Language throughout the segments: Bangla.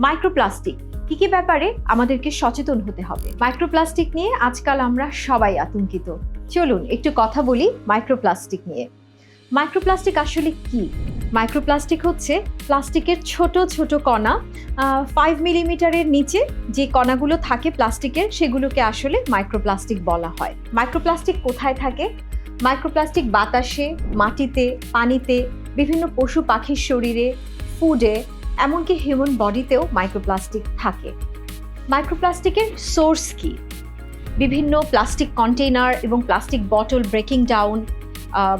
মাইক্রোপ্লাস্টিক কি ব্যাপারে আমাদেরকে সচেতন হতে হবে। মাইক্রোপ্লাস্টিক নিয়ে আজকাল আমরা সবাই আতঙ্কিত। চলুন একটু কথা বলি মাইক্রোপ্লাস্টিক নিয়ে। মাইক্রোপ্লাস্টিক আসলে কি? মাইক্রোপ্লাস্টিক হচ্ছে প্লাস্টিকের ছোট ছোট কণা। 5 মিলিমিটারের নিচে যে কণাগুলো থাকে প্লাস্টিকের, সেগুলোকে আসলে মাইক্রোপ্লাস্টিক বলা হয়। মাইক্রোপ্লাস্টিক কোথায় থাকে? মাইক্রোপ্লাস্টিক বাতাসে, মাটিতে, পানিতে, বিভিন্ন পশু পাখির শরীরে, ফুডে, এমনকি হিউম্যান বডিতেও মাইক্রোপ্লাস্টিক থাকে। মাইক্রোপ্লাস্টিকের সোর্স কি? বিভিন্ন প্লাস্টিক কন্টেইনার এবং প্লাস্টিক বটল ব্রেকিং ডাউন,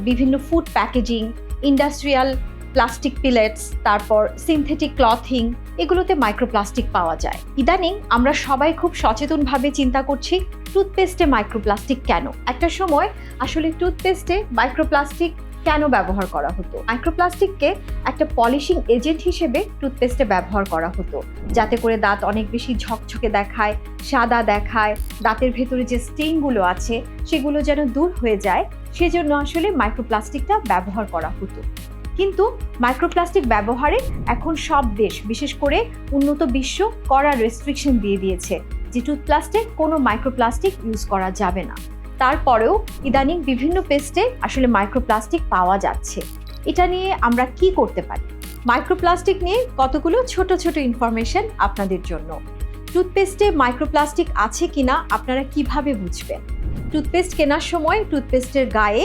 বিভিন্ন ফুড প্যাকেজিং, ইন্ডাস্ট্রিয়াল প্লাস্টিক পিলেটস, তারপর সিনথেটিক ক্লথিং, এগুলোতে মাইক্রোপ্লাস্টিক পাওয়া যায়। ইদানিং আমরা সবাই খুব সচেতনভাবে চিন্তা করছি টুথপেস্টে মাইক্রোপ্লাস্টিক কেন। একটা সময় আসলে টুথপেস্টে মাইক্রোপ্লাস্টিক কেন ব্যবহার করা হতো? মাইক্রোপ্লাস্টিককে একটা পলিশিং এজেন্ট হিসেবে টুথপেস্টে ব্যবহার করা হতো, যাতে করে দাঁত অনেক বেশি ঝকঝকে দেখায়, সাদা দেখায়, দাঁতের ভেতরে যে স্টেইনগুলো আছে সেগুলো যেন দূর হয়ে যায়, সেজন্য আসলে মাইক্রোপ্লাস্টিকটা ব্যবহার করা হতো। কিন্তু মাইক্রোপ্লাস্টিক ব্যবহারে এখন সব দেশ, বিশেষ করে উন্নত বিশ্ব, কড়া রেস্ট্রিকশন দিয়ে দিয়েছে যে টুথপেস্টে কোনো মাইক্রোপ্লাস্টিক ইউজ করা যাবে না। তারপরেও ইদানিং বিভিন্ন পেস্টে আসলে মাইক্রোপ্লাস্টিক পাওয়া যাচ্ছে। এটা নিয়ে আমরা কি করতে পারি? মাইক্রোপ্লাস্টিক নিয়ে কতগুলো ছোট ছোট ইনফরমেশন আপনাদের জন্য। টুথপেস্টে মাইক্রোপ্লাস্টিক আছে কিনা আপনারা কিভাবে বুঝবেন? টুথপেস্ট কেনার সময় টুথপেস্টের গায়ে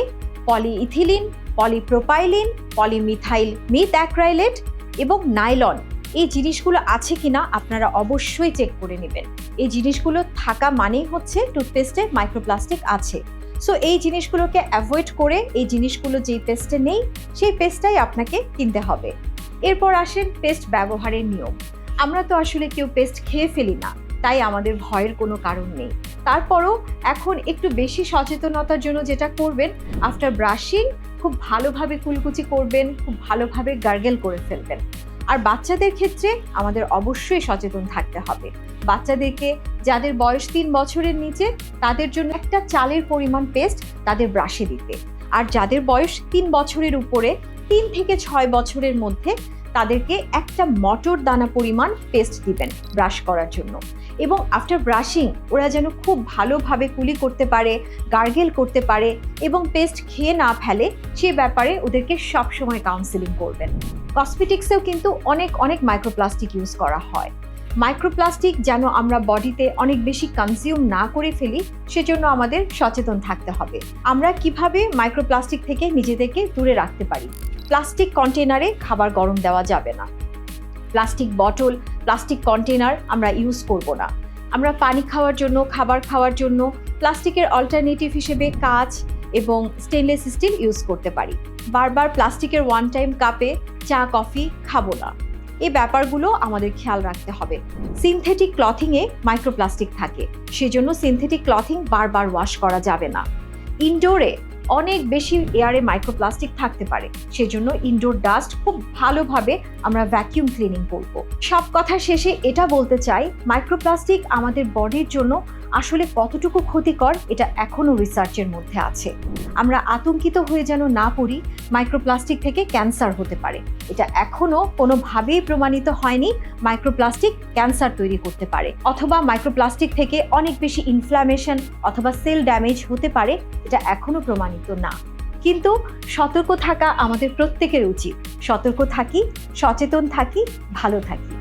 পলিইথিলিন, পলিপ্রোপাইলিন, পলিমিথাইল মিথ অ্যাক্রাইলেট এবং নাইলন, এই জিনিসগুলো আছে কিনা আপনারা অবশ্যই চেক করে নেবেন। এই জিনিসগুলো থাকা মানেই হচ্ছে টুথপেস্টে মাইক্রোপ্লাস্টিক আছে। সো এই জিনিসগুলোকে অ্যাভয়েড করে, এই জিনিসগুলো যেই পেস্টে নেই সেই পেস্টটাই আপনাকে কিনতে হবে। এরপর আসেন পেস্ট ব্যবহারের নিয়ম। আমরা তো আসলে কেউ পেস্ট খেয়ে ফেলি না, তাই আমাদের ভয়ের কোনো কারণ নেই। তারপরও এখন একটু বেশি সচেতনতার জন্য যেটা করবেন, আফটার ব্রাশিং খুব ভালোভাবে কুলকুচি করবেন, খুব ভালোভাবে গার্গেল করে ফেলবেন। আর বাচ্চাদের ক্ষেত্রে আমাদের অবশ্যই সচেতন থাকতে হবে। বাচ্চাদেরকে, যাদের বয়স 3 বছরের নিচে, তাদের জন্য একটা চালের পরিমাণ পেস্ট তাদের ব্রাশে দিতে। আর যাদের বয়স 3 বছরের উপরে, 3 থেকে 6 বছরের মধ্যে, তাদেরকে একটা মটর দানা পরিমাণ পেস্ট দিবেন ব্রাশ করার জন্য। এবং আফটার ব্রাশিং ওরা যেন খুব ভালোভাবে কুলি করতে পারে, গার্গেল করতে পারে এবং পেস্ট খেয়ে না ফেলে, সে ব্যাপারে ওদেরকে সবসময় কাউন্সেলিং করবেন। কসমেটিক্সেও কিন্তু অনেক মাইক্রোপ্লাস্টিক ইউজ করা হয়। মাইক্রোপ্লাস্টিক যেন আমরা বডিতে অনেক বেশি কনজিউম না করে ফেলি, সেজন্য আমাদের সচেতন থাকতে হবে। আমরা কিভাবে মাইক্রোপ্লাস্টিক থেকে নিজেদেরকে দূরে রাখতে পারি? প্লাস্টিক কন্টেনারে খাবার গরম দেওয়া যাবে না। প্লাস্টিক বটল, প্লাস্টিক কন্টেনার আমরা ইউজ করব না। আমরা পানি খাওয়ার জন্য, খাবার খাওয়ার জন্য প্লাস্টিকের অল্টারনেটিভ হিসেবে কাঁচ এবং স্টেনলেস স্টিল ইউজ করতে পারি। বারবার প্লাস্টিকের ওয়ান টাইম কাপে চা কফি খাবো না। এই ব্যাপারগুলো আমাদের খেয়াল রাখতে হবে। সিনথেটিক ক্লথিংয়ে মাইক্রোপ্লাস্টিক থাকে, সেজন্য সিনথেটিক ক্লথিং বারবার ওয়াশ করা যাবে না। ইনডোরে অনেক বেশি এয়ারে মাইক্রোপ্লাস্টিক থাকতে পারে, সেজন্য ইনডোর ডাস্ট খুব ভালোভাবে আমরা ভ্যাকিউম ক্লিনিং করব। সব কথা শেষে এটা বলতে চাই, মাইক্রোপ্লাস্টিক আমাদের বডির জন্য আসলে কতটুকু ক্ষতিকর এটা এখনো রিসার্চের মধ্যে আছে। আমরা আতঙ্কিত হয়ে যেন না পড়ি মাইক্রোপ্লাস্টিক থেকে ক্যান্সার হতে পারে। এটা এখনো কোনোভাবেই প্রমাণিত হয়নি মাইক্রোপ্লাস্টিক ক্যান্সার তৈরি করতে পারে, অথবা মাইক্রোপ্লাস্টিক থেকে অনেক বেশি ইনফ্ল্যামেশন অথবা সেল ড্যামেজ হতে পারে, এটা এখনো প্রমাণিত না। কিন্তু সতর্ক থাকা আমাদের প্রত্যেকের উচিত। সতর্ক থাকি, সচেতন থাকি, ভালো থাকি।